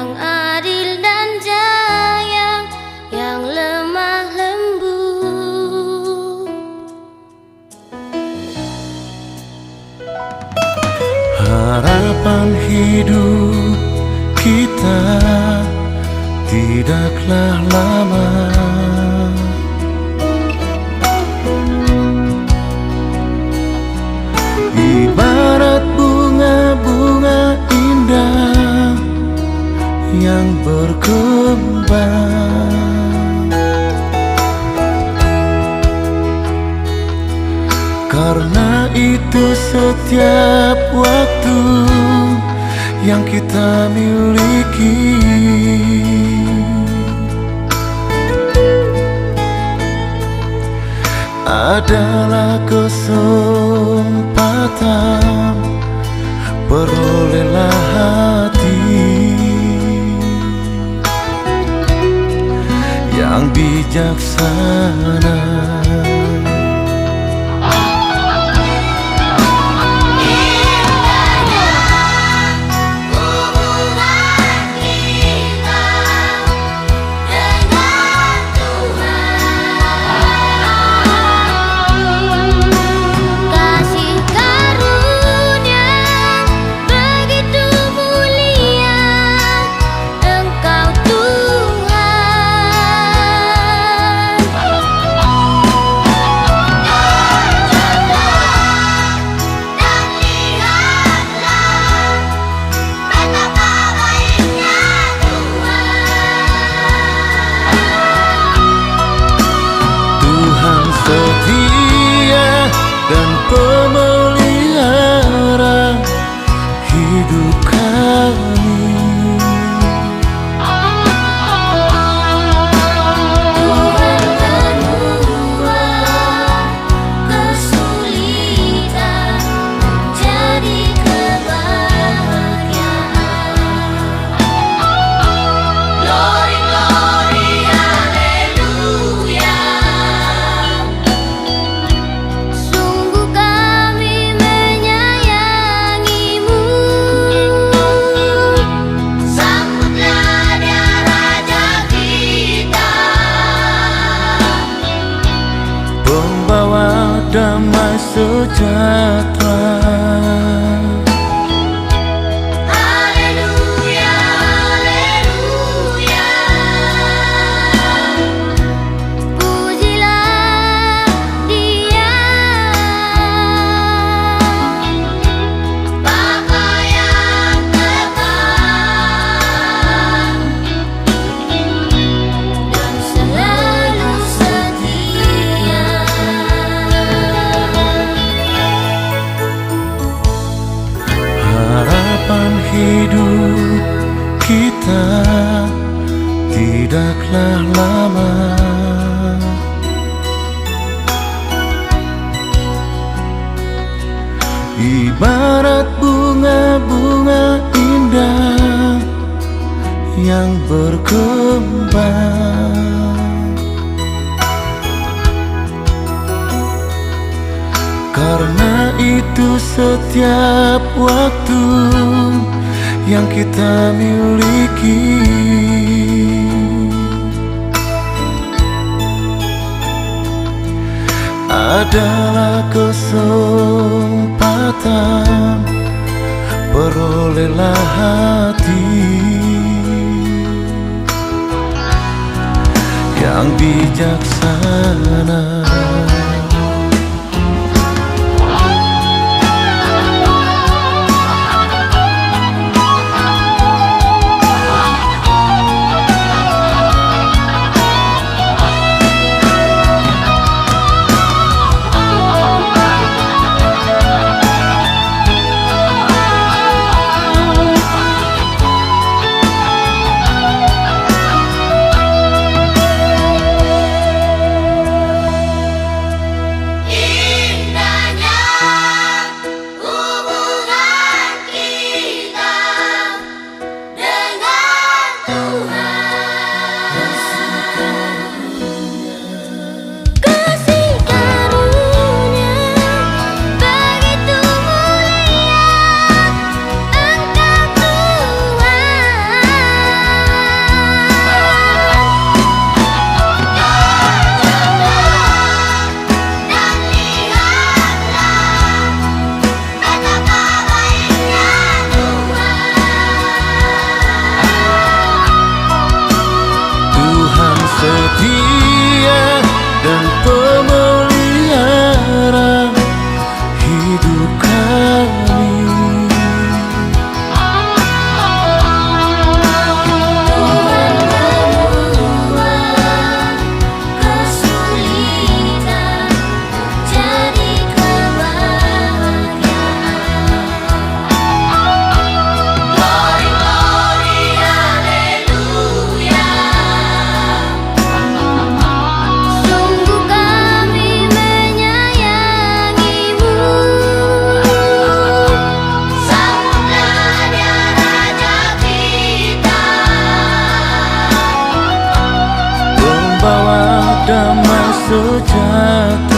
yang adil dan jaya, yang lemah lembut. Harapan hidup kita tidaklah lama, ibarat bunga-bunga indah yang berkembang. Karena itu setiap waktu yang kita miliki adalah kesempatan, perolehlah hati yang bijaksana. Setia dan pemelihara hidup kami. Tuhan mengubah kesulitan menjadi kebahagiaan. Glory, glory, haleluya. Sungguh kami menyayangimu. Sambutlah dia Raja kita, Pembawa damai sejahtera. haleluya, haleluya. Pujilah dia, Bapa yang kekal dan selalu setia. Harapan hidup kita tidaklah lama, ibarat bunga-bunga indah yang berkembang. Karena itu setiap waktu yang kita miliki adalah kesempatan, perolehlah hati yang bijaksana. sejati.